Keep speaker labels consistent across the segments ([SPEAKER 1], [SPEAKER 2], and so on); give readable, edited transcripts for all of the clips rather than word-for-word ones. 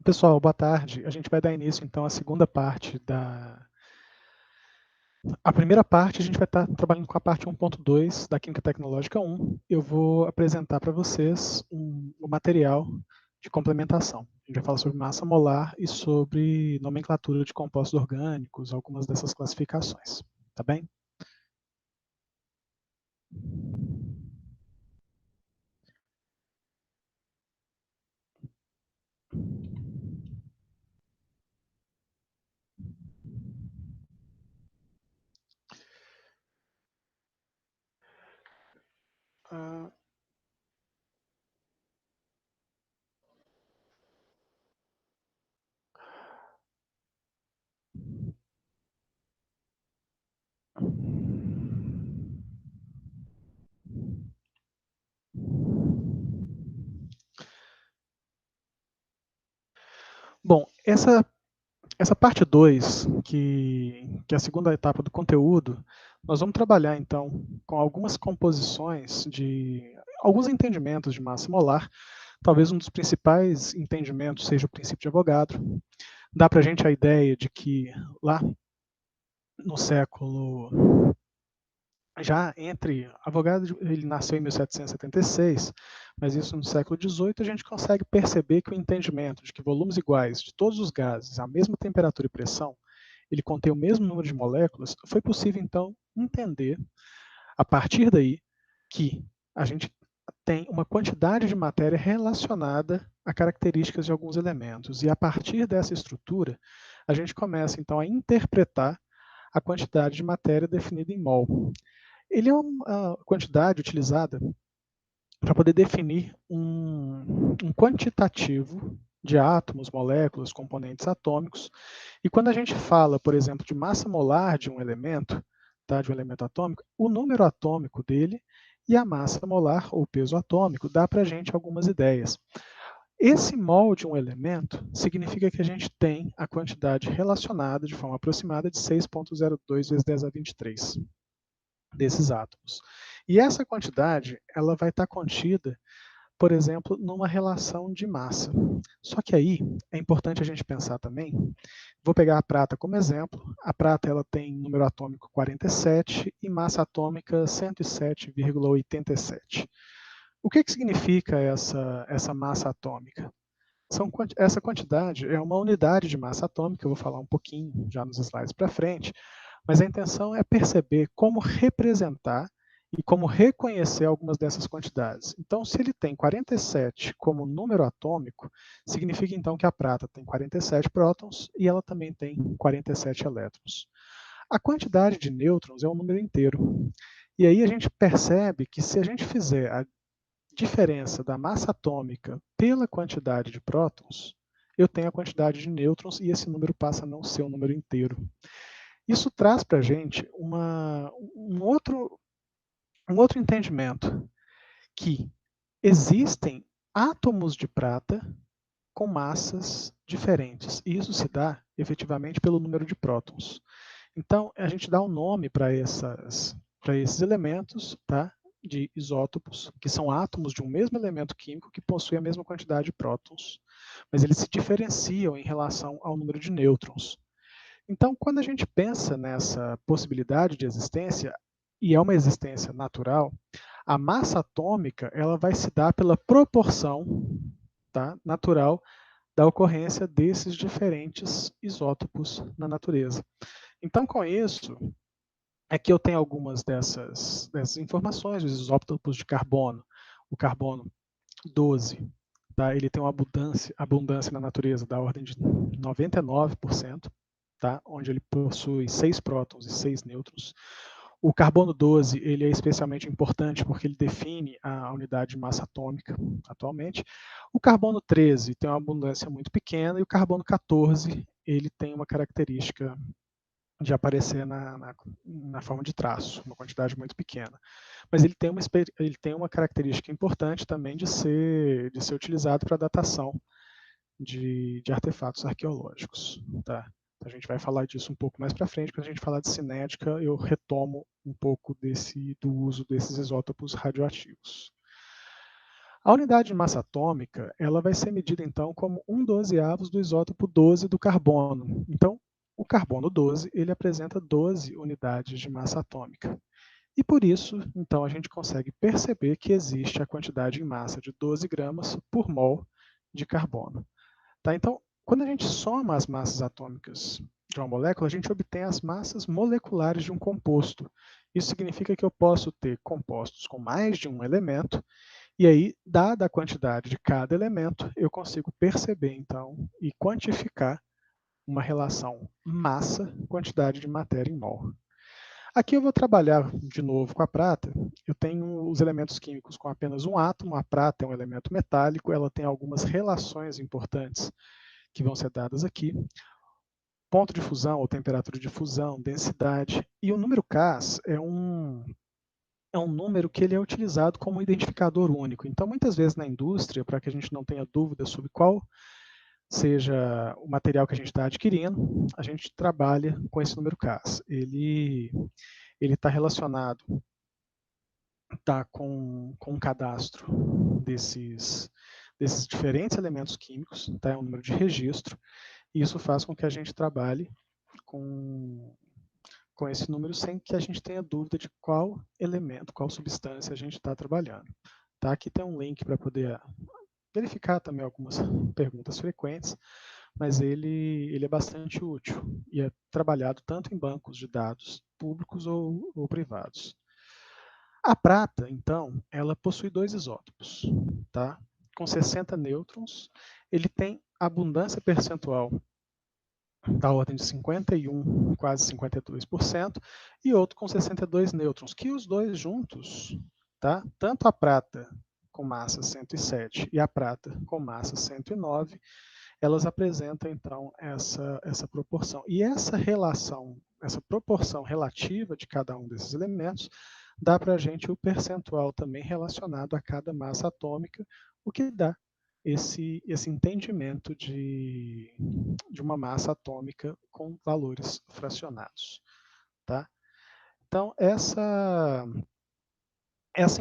[SPEAKER 1] Pessoal, boa tarde. A gente vai dar início, então, à segunda parte A primeira parte, a gente vai estar trabalhando com a parte 1.2 da Química Tecnológica 1. Eu vou apresentar para vocês o material de complementação. A gente vai falar sobre massa molar e sobre nomenclatura de compostos orgânicos, algumas dessas classificações. Tá bem? Ah, Bom, essa parte 2, que é a segunda etapa do conteúdo, nós vamos trabalhar, então, com algumas composições de alguns entendimentos de massa molar. Talvez um dos principais entendimentos seja o princípio de Avogadro. Dá para a gente a ideia de que lá no século, já entre Avogadro, ele nasceu em 1776, mas isso no século XVIII a gente consegue perceber que o entendimento de que volumes iguais de todos os gases à mesma temperatura e pressão, ele contém o mesmo número de moléculas, foi possível então entender a partir daí que a gente tem uma quantidade de matéria relacionada a características de alguns elementos. E a partir dessa estrutura, a gente começa então a interpretar a quantidade de matéria definida em mol. Ele é uma quantidade utilizada para poder definir um quantitativo de átomos, moléculas, componentes atômicos. E quando a gente fala, por exemplo, de massa molar de um elemento, tá, de um elemento atômico, o número atômico dele e a massa molar, ou peso atômico, dá para a gente algumas ideias. Esse mol de um elemento significa que a gente tem a quantidade relacionada de forma aproximada de 6,02 vezes 10 a 23 desses átomos. E essa quantidade ela vai estar contida, por exemplo, numa relação de massa. Só que aí é importante a gente pensar também, vou pegar a prata como exemplo, a prata ela tem número atômico 47 e massa atômica 107,87. O que significa essa massa atômica? Essa quantidade é uma unidade de massa atômica, eu vou falar um pouquinho já nos slides para frente, mas a intenção é perceber como representar e como reconhecer algumas dessas quantidades. Então, se ele tem 47 como número atômico, significa então que a prata tem 47 prótons e ela também tem 47 elétrons. A quantidade de nêutrons é um número inteiro. E aí a gente percebe que se a gente fizer a diferença da massa atômica pela quantidade de prótons, eu tenho a quantidade de nêutrons e esse número passa a não ser um número inteiro. Isso traz para a gente um outro entendimento, que existem átomos de prata com massas diferentes. E isso se dá efetivamente pelo número de prótons. Então, a gente dá um nome para esses elementos, tá? De isótopos, que são átomos de um mesmo elemento químico que possui a mesma quantidade de prótons, mas eles se diferenciam em relação ao número de nêutrons. Então, quando a gente pensa nessa possibilidade de existência, e é uma existência natural, a massa atômica ela vai se dar pela proporção, tá, natural da ocorrência desses diferentes isótopos na natureza. Então, com isso, aqui eu tenho algumas dessas informações, os isótopos de carbono. O carbono 12, tá, ele tem uma abundância na natureza da ordem de 99%, tá, onde ele possui 6 prótons e 6 nêutrons. O carbono 12 ele é especialmente importante porque ele define a unidade de massa atômica atualmente. O carbono 13 tem uma abundância muito pequena e o carbono 14 ele tem uma característica de aparecer na forma de traço, uma quantidade muito pequena. Mas ele tem uma característica importante também de ser utilizado para datação de artefatos arqueológicos. Tá? A gente vai falar disso um pouco mais para frente, quando a gente falar de cinética, eu retomo um pouco do uso desses isótopos radioativos. A unidade de massa atômica, ela vai ser medida então como 1/12 do isótopo 12 do carbono. Então, o carbono 12, ele apresenta 12 unidades de massa atômica. E por isso, então, a gente consegue perceber que existe a quantidade em massa de 12 gramas por mol de carbono. Tá? Então, quando a gente soma as massas atômicas de uma molécula, a gente obtém as massas moleculares de um composto. Isso significa que eu posso ter compostos com mais de um elemento, e aí, dada a quantidade de cada elemento, eu consigo perceber, então, e quantificar uma relação massa-quantidade de matéria em mol. Aqui eu vou trabalhar de novo com a prata. Eu tenho os elementos químicos com apenas um átomo. A prata é um elemento metálico, ela tem algumas relações importantes que vão ser dadas aqui. Ponto de fusão ou temperatura de fusão, densidade. E o número Cas é um número que ele é utilizado como identificador único. Então, muitas vezes na indústria, para que a gente não tenha dúvida sobre qual seja o material que a gente está adquirindo, a gente trabalha com esse número Cas. Ele está relacionado com um cadastro desses diferentes elementos químicos, tá? É um número de registro, e isso faz com que a gente trabalhe com, com esse número sem que a gente tenha dúvida de qual elemento, qual substância a gente está trabalhando. Tá? Aqui tem um link para poder verificar também algumas perguntas frequentes, mas ele é bastante útil e é trabalhado tanto em bancos de dados públicos ou privados. A prata, então, ela possui dois isótopos, tá? Com 60 nêutrons, ele tem abundância percentual da ordem de 51, quase 52%, e outro com 62 nêutrons, que os dois juntos, tá? Tanto a prata com massa 107 e a prata com massa 109, elas apresentam então essa proporção. E essa relação, essa proporção relativa de cada um desses elementos, dá para a gente o percentual também relacionado a cada massa atômica, o que dá esse entendimento de uma massa atômica com valores fracionados. Tá? Então, essa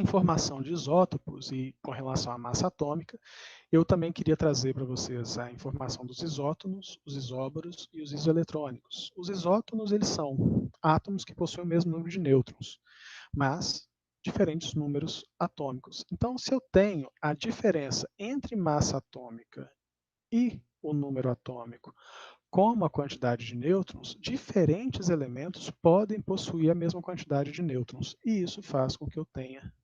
[SPEAKER 1] informação de isótopos e com relação à massa atômica, eu também queria trazer para vocês a informação dos isótonos, os isóbaros e os isoeletrônicos. Os isótonos, eles são átomos que possuem o mesmo número de nêutrons, mas diferentes números atômicos. Então, se eu tenho a diferença entre massa atômica e o número atômico como a quantidade de nêutrons, diferentes elementos podem possuir a mesma quantidade de nêutrons, e isso faz com que eu tenha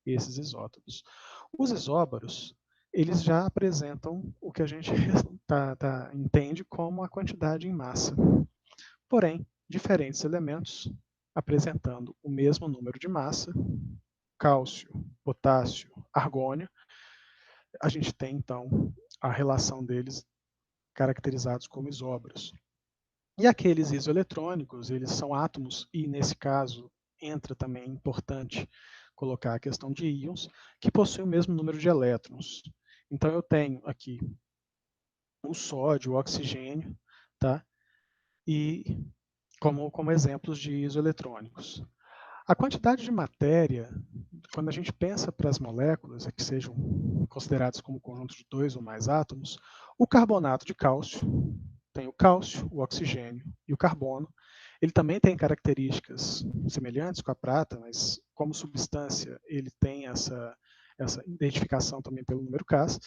[SPEAKER 1] esses isótopos. Os isóbaros, eles já apresentam o que a gente entende como a quantidade em massa. Porém, diferentes elementos apresentando o mesmo número de massa, cálcio, potássio, argônio, a gente tem então a relação deles caracterizados como isóbaros. E aqueles isoeletrônicos, eles são átomos, e nesse caso entra também importante colocar a questão de íons, que possuem o mesmo número de elétrons. Então eu tenho aqui o sódio, o oxigênio, tá? E como exemplos de isoeletrônicos. A quantidade de matéria, quando a gente pensa para as moléculas, que sejam consideradas como conjunto de dois ou mais átomos, o carbonato de cálcio tem o cálcio, o oxigênio e o carbono. Ele também tem características semelhantes com a prata, mas como substância ele tem essa identificação também pelo número Cas.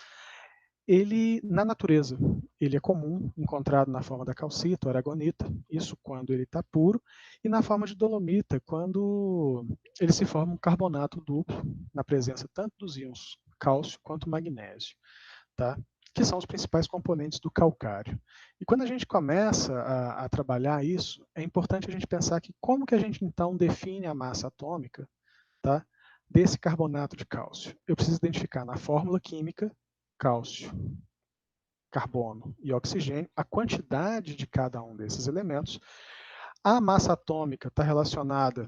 [SPEAKER 1] Ele, na natureza, ele é comum, encontrado na forma da calcita ou aragonita, isso quando ele está puro, e na forma de dolomita, quando ele se forma um carbonato duplo, na presença tanto dos íons cálcio quanto magnésio, tá? Que são os principais componentes do calcário. E quando a gente começa a trabalhar isso, é importante a gente pensar que como que a gente então define a massa atômica, tá? Desse carbonato de cálcio. Eu preciso identificar na fórmula química cálcio, carbono e oxigênio, a quantidade de cada um desses elementos. A massa atômica está relacionada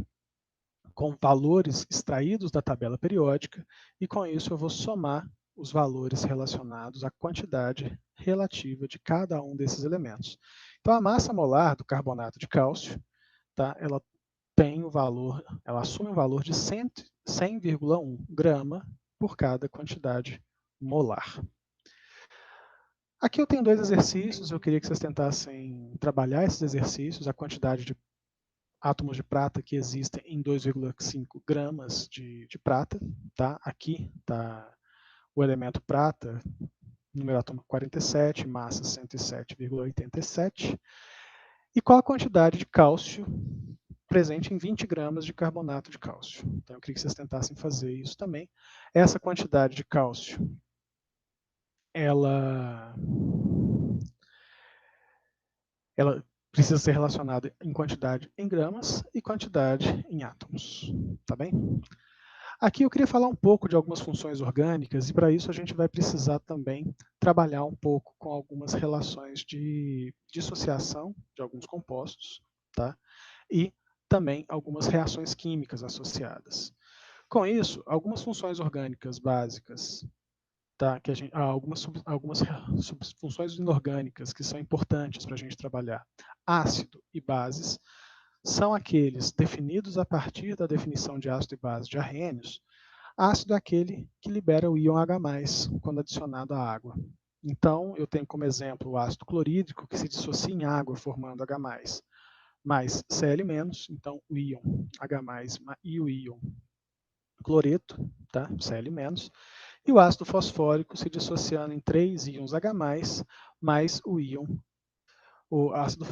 [SPEAKER 1] com valores extraídos da tabela periódica, e com isso eu vou somar os valores relacionados à quantidade relativa de cada um desses elementos. Então, a massa molar do carbonato de cálcio, tá, ela assume um valor de 100,1 grama por cada quantidade molar. Aqui eu tenho dois exercícios, eu queria que vocês tentassem trabalhar esses exercícios, a quantidade de átomos de prata que existem em 2,5 gramas de prata. Tá? Aqui está o elemento prata, número atômico 47, massa 107,87. E qual a quantidade de cálcio presente em 20 gramas de carbonato de cálcio? Então eu queria que vocês tentassem fazer isso também. Essa quantidade de cálcio, ela precisa ser relacionada em quantidade em gramas e quantidade em átomos. Tá bem? Aqui eu queria falar um pouco de algumas funções orgânicas e para isso a gente vai precisar também trabalhar um pouco com algumas relações de dissociação de alguns compostos, tá? E também algumas reações químicas associadas. Com isso, algumas funções orgânicas básicas, tá? Que algumas funções inorgânicas que são importantes para a gente trabalhar. Ácido e bases são aqueles definidos a partir da definição de ácido e base de Arrhenius. Ácido é aquele que libera o íon H+, quando adicionado à água. Então, eu tenho como exemplo o ácido clorídrico, que se dissocia em água, formando H+, mais Cl-, então o íon H+, e o íon cloreto, tá? Cl-, e o ácido fosfórico se dissociando em 3 íons H+, mais o íon, o ácido,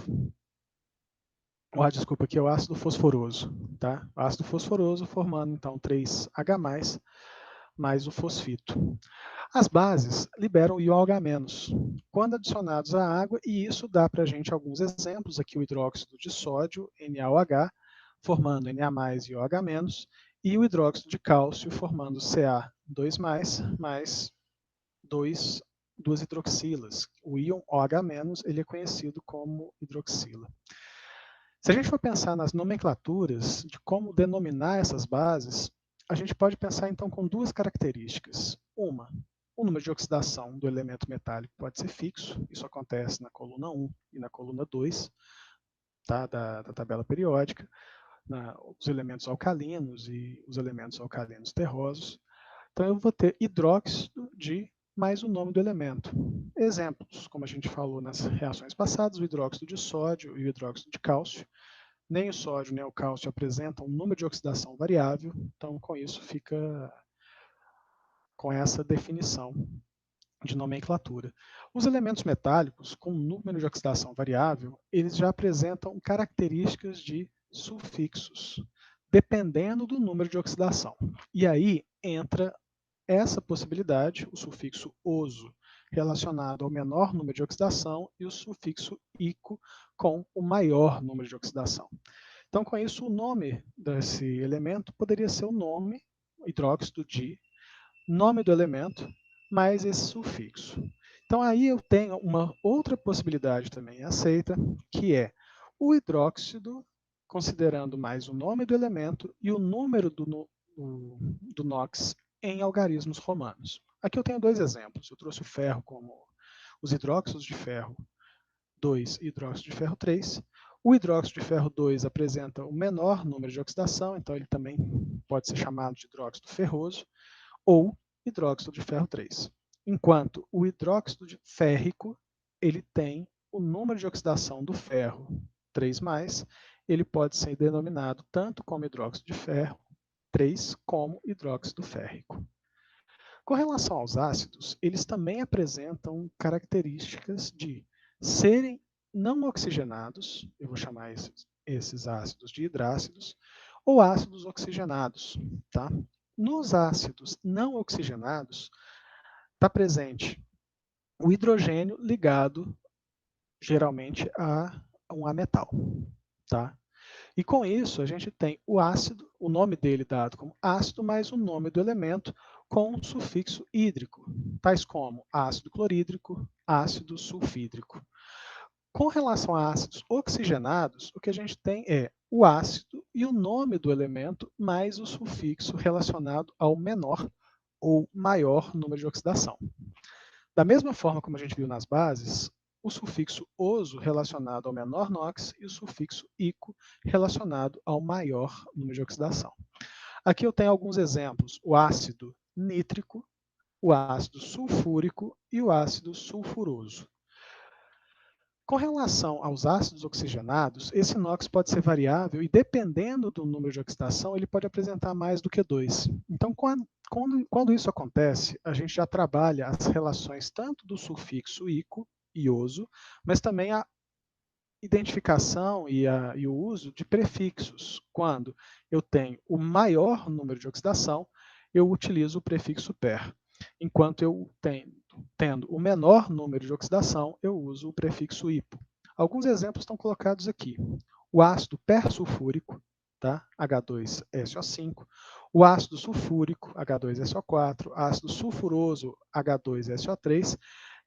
[SPEAKER 1] desculpa, aqui é o ácido fosforoso, tá? O ácido fosforoso formando, então, 3H+, mais o fosfito. As bases liberam o íon H-, quando adicionados à água, e isso dá para a gente alguns exemplos, aqui o hidróxido de sódio, NaOH, formando Na+, e OH-, e o hidróxido de cálcio, formando Ca2+, mais duas hidroxilas. O íon OH-, ele é conhecido como hidroxila. Se a gente for pensar nas nomenclaturas de como denominar essas bases, a gente pode pensar então com duas características. Uma, o número de oxidação do elemento metálico pode ser fixo, isso acontece na coluna 1 e na coluna 2, tá, da tabela periódica, os elementos alcalinos e os elementos alcalinos terrosos. Então eu vou ter hidróxido de mais o nome do elemento. Exemplos, como a gente falou nas reações passadas, o hidróxido de sódio e o hidróxido de cálcio. Nem o sódio nem o cálcio apresentam um número de oxidação variável, então com isso fica com essa definição de nomenclatura. Os elementos metálicos com número de oxidação variável, eles já apresentam características de sufixos, dependendo do número de oxidação. E aí entra essa possibilidade, o sufixo oso, relacionado ao menor número de oxidação, e o sufixo ico com o maior número de oxidação. Então, com isso, o nome desse elemento poderia ser o nome, hidróxido de, nome do elemento, mais esse sufixo. Então, aí eu tenho uma outra possibilidade também aceita, que é o hidróxido, considerando mais o nome do elemento e o número do NOx em algarismos romanos. Aqui eu tenho dois exemplos. Eu trouxe o ferro como os hidróxidos de ferro 2 e hidróxido de ferro 3. O hidróxido de ferro 2 apresenta o menor número de oxidação, então ele também pode ser chamado de hidróxido ferroso, ou hidróxido de ferro 3. Enquanto o hidróxido de férrico, ele tem o número de oxidação do ferro 3+, ele pode ser denominado tanto como hidróxido de ferro 3 como hidróxido férrico. Com relação aos ácidos, eles também apresentam características de serem não oxigenados, eu vou chamar esses ácidos de hidrácidos, ou ácidos oxigenados. Tá? Nos ácidos não oxigenados, está presente o hidrogênio ligado, geralmente, a um ametal. Tá? E com isso, a gente tem o ácido, o nome dele dado como ácido, mais o nome do elemento com um sufixo hídrico, tais como ácido clorídrico, ácido sulfídrico. Com relação a ácidos oxigenados, o que a gente tem é o ácido e o nome do elemento, mais o sufixo relacionado ao menor ou maior número de oxidação. Da mesma forma como a gente viu nas bases, o sufixo oso relacionado ao menor NOx e o sufixo ico relacionado ao maior número de oxidação. Aqui eu tenho alguns exemplos. O ácido nítrico, o ácido sulfúrico e o ácido sulfuroso. Com relação aos ácidos oxigenados, esse NOx pode ser variável e, dependendo do número de oxidação, ele pode apresentar mais do que 2. Então, quando isso acontece, a gente já trabalha as relações tanto do sufixo ico, ioso, mas também a identificação e o uso de prefixos. Quando eu tenho o maior número de oxidação, eu utilizo o prefixo per. Enquanto eu tendo o menor número de oxidação, eu uso o prefixo hipo. Alguns exemplos estão colocados aqui. O ácido persulfúrico, tá? H2SO5, o ácido sulfúrico, H2SO4, ácido sulfuroso, H2SO3,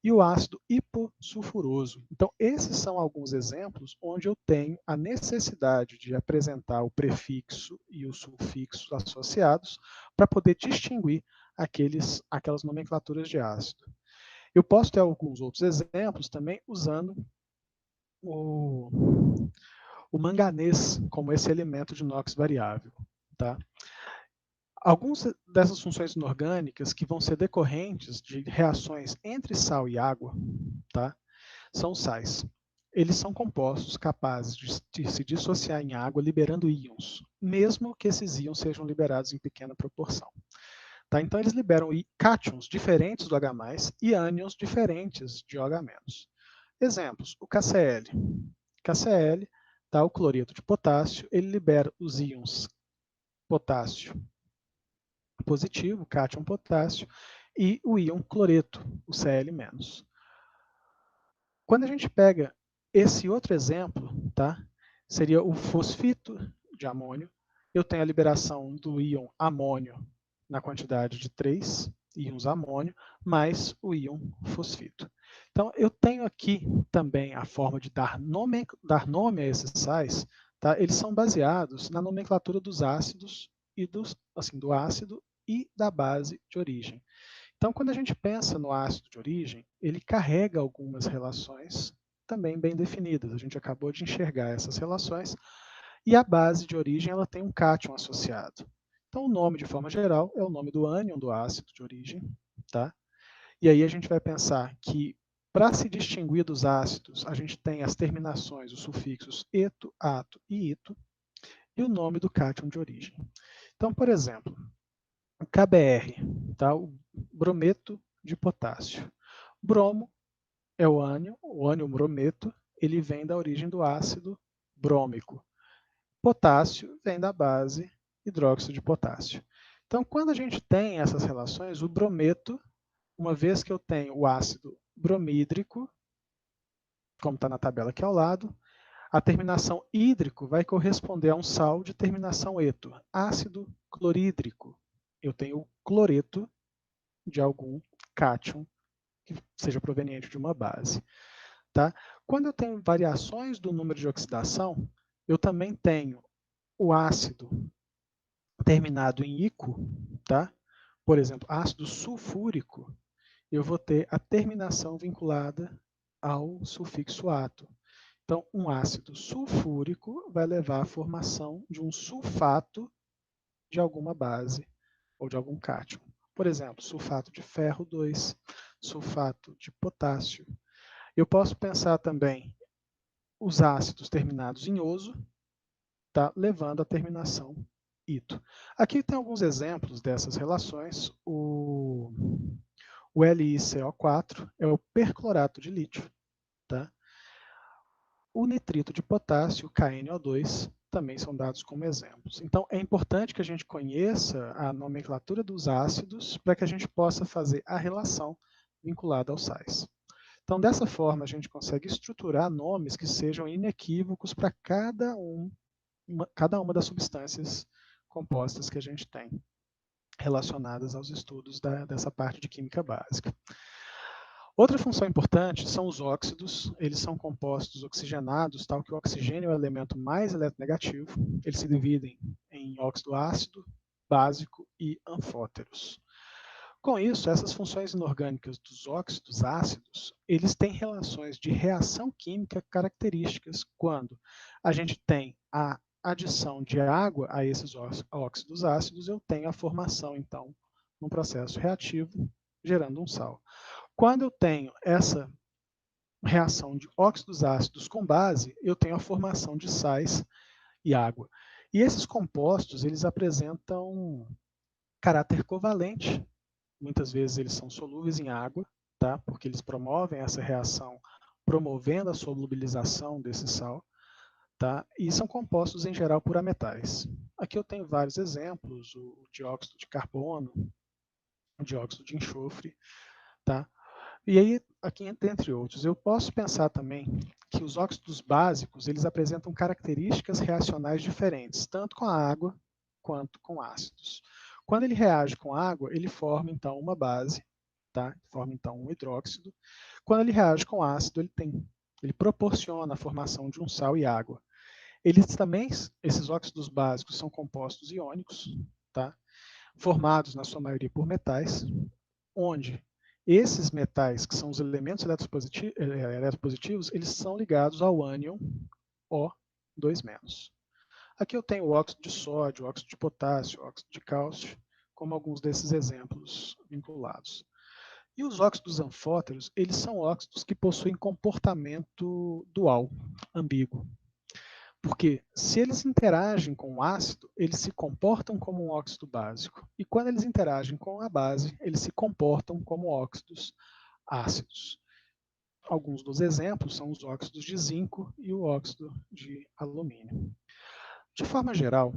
[SPEAKER 1] e o ácido hipossulfuroso. Então, esses são alguns exemplos onde eu tenho a necessidade de apresentar o prefixo e o sufixo associados para poder distinguir aquelas nomenclaturas de ácido. Eu posso ter alguns outros exemplos também usando o, o manganês como esse elemento de NOx variável. Tá? Algumas dessas funções inorgânicas que vão ser decorrentes de reações entre sal e água, tá? São sais. Eles são compostos capazes de se dissociar em água liberando íons, mesmo que esses íons sejam liberados em pequena proporção. Tá? Então, eles liberam cátions diferentes do H+, e ânions diferentes de OH-. Exemplos, o KCl. KCl, tá? O cloreto de potássio, ele libera os íons potássio positivo, cátion potássio, e o íon cloreto, o Cl-. Quando a gente pega esse outro exemplo, tá? Seria o fosfito de amônio. Eu tenho a liberação do íon amônio na quantidade de 3 íons amônio, mais o íon fosfito. Então, eu tenho aqui também a forma de dar nome a esses sais. Tá? Eles são baseados na nomenclatura dos ácidos e do ácido e da base de origem. Então, quando a gente pensa no ácido de origem, ele carrega algumas relações também bem definidas. A gente acabou de enxergar essas relações. E a base de origem ela tem um cátion associado. Então, o nome, de forma geral, é o nome do ânion do ácido de origem. Tá? E aí a gente vai pensar que, para se distinguir dos ácidos, a gente tem as terminações, os sufixos eto, ato e ito, e o nome do cátion de origem. Então, por exemplo, o KBr, tá? O brometo de potássio. Bromo é o ânion brometo, ele vem da origem do ácido brômico. Potássio vem da base hidróxido de potássio. Então, quando a gente tem essas relações, o brometo, uma vez que eu tenho o ácido bromídrico, como está na tabela aqui ao lado, a terminação hídrico vai corresponder a um sal de terminação eto. Ácido clorídrico, eu tenho o cloreto de algum cátion que seja proveniente de uma base. Tá? Quando eu tenho variações do número de oxidação, eu também tenho o ácido terminado em ico, tá? Por exemplo, ácido sulfúrico, eu vou ter a terminação vinculada ao sufixo ato. Então, um ácido sulfúrico vai levar à formação de um sulfato de alguma base ou de algum cátion. Por exemplo, sulfato de ferro 2, sulfato de potássio. Eu posso pensar também os ácidos terminados em oso, tá, levando à terminação ito. Aqui tem alguns exemplos dessas relações. O LiCO4 é o perclorato de lítio. Tá? O nitrito de potássio, KNO2, também são dados como exemplos. Então, é importante que a gente conheça a nomenclatura dos ácidos para que a gente possa fazer a relação vinculada aos sais. Então, dessa forma, a gente consegue estruturar nomes que sejam inequívocos para cada uma das substâncias compostas que a gente tem relacionadas aos estudos dessa parte de química básica. Outra função importante são os óxidos. Eles são compostos oxigenados, tal que o oxigênio é o elemento mais eletronegativo. Eles se dividem em óxido ácido, básico e anfóteros. Com isso, essas funções inorgânicas dos óxidos ácidos, eles têm relações de reação química características quando a gente tem a adição de água a esses óxidos ácidos, eu tenho a formação, então, num processo reativo, gerando um sal. Quando eu tenho essa reação de óxidos ácidos com base, eu tenho a formação de sais e água. E esses compostos, eles apresentam caráter covalente. Muitas vezes eles são solúveis em água, tá? Porque eles promovem essa reação, promovendo a solubilização desse sal, tá? E são compostos, em geral, por ametais. Aqui eu tenho vários exemplos, o dióxido de carbono, o dióxido de enxofre, tá? E aí, aqui entre outros, eu posso pensar também que os óxidos básicos, eles apresentam características reacionais diferentes, tanto com a água quanto com ácidos. Quando ele reage com água, ele forma então uma base, tá? Forma então um hidróxido. Quando ele reage com ácido, ele proporciona a formação de um sal e água. Eles também, esses óxidos básicos são compostos iônicos, tá? Formados na sua maioria por metais, onde esses metais, que são os elementos eletropositivos, eles são ligados ao ânion O2-. Aqui eu tenho o óxido de sódio, o óxido de potássio, o óxido de cálcio, como alguns desses exemplos vinculados. E os óxidos anfóteros, eles são óxidos que possuem comportamento dual, ambíguo. Porque se eles interagem com o ácido, eles se comportam como um óxido básico. E quando eles interagem com a base, eles se comportam como óxidos ácidos. Alguns dos exemplos são os óxidos de zinco e o óxido de alumínio. De forma geral,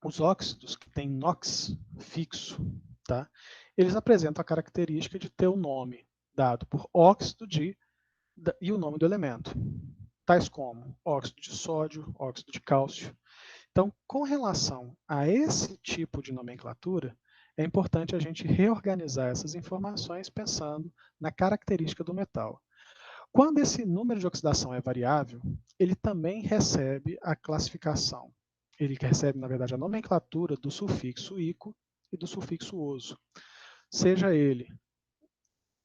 [SPEAKER 1] os óxidos que têm NOx fixo, tá? Eles apresentam a característica de ter o nome dado por óxido de e o nome do elemento, tais como óxido de sódio, óxido de cálcio. Então, com relação a esse tipo de nomenclatura, é importante a gente reorganizar essas informações pensando na característica do metal. Quando esse número de oxidação é variável, ele também recebe a classificação. Ele recebe, na verdade, a nomenclatura do sufixo ico e do sufixo oso. Seja ele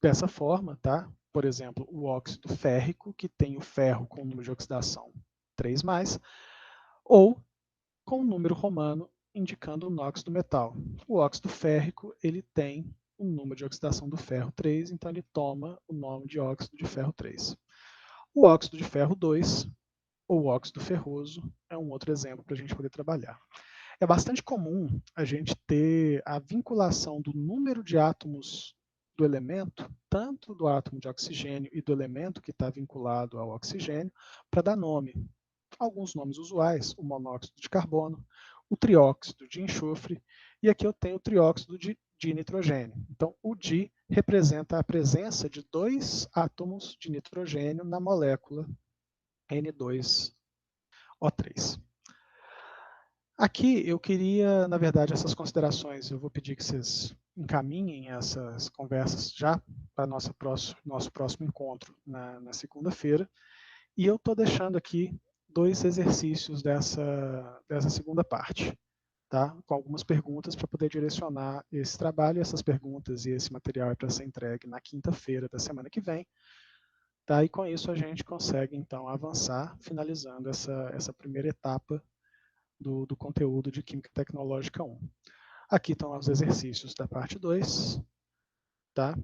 [SPEAKER 1] dessa forma, tá? Por exemplo, o óxido férrico, que tem o ferro com o número de oxidação 3+, ou com o número romano indicando o NOx do metal. O óxido férrico, ele tem o número de oxidação do ferro 3, então ele toma o nome de óxido de ferro 3. O óxido de ferro 2, ou óxido ferroso, é um outro exemplo para a gente poder trabalhar. É bastante comum a gente ter a vinculação do número de átomos do elemento, tanto do átomo de oxigênio e do elemento que está vinculado ao oxigênio, para dar nome. Alguns nomes usuais, o monóxido de carbono, o trióxido de enxofre, e aqui eu tenho o trióxido de dinitrogênio. Então, o di representa a presença de 2 átomos de nitrogênio na molécula N2O3. Aqui eu queria, na verdade, essas considerações, eu vou pedir que vocês encaminhem essas conversas já para nosso próximo encontro na segunda-feira. E eu estou deixando aqui 2 exercícios dessa segunda parte, tá? Com algumas perguntas para poder direcionar esse trabalho. Essas perguntas e esse material é para ser entregue na quinta-feira da semana que vem. Tá? E com isso a gente consegue, então, avançar, finalizando essa primeira etapa do conteúdo de Química Tecnológica 1. Aqui estão os exercícios da parte 2, tá?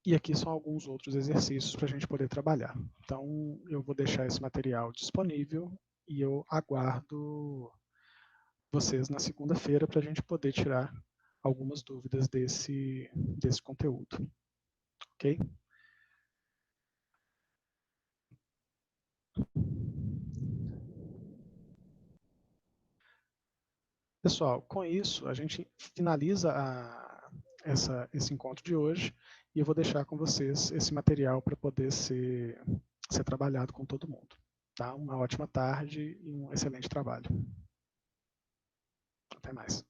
[SPEAKER 1] E aqui são alguns outros exercícios para a gente poder trabalhar. Então, eu vou deixar esse material disponível e eu aguardo vocês na segunda-feira para a gente poder tirar algumas dúvidas desse conteúdo. Ok? Pessoal, com isso, a gente finaliza esse encontro de hoje e eu vou deixar com vocês esse material para poder ser trabalhado com todo mundo. Tá? Uma ótima tarde e um excelente trabalho. Até mais.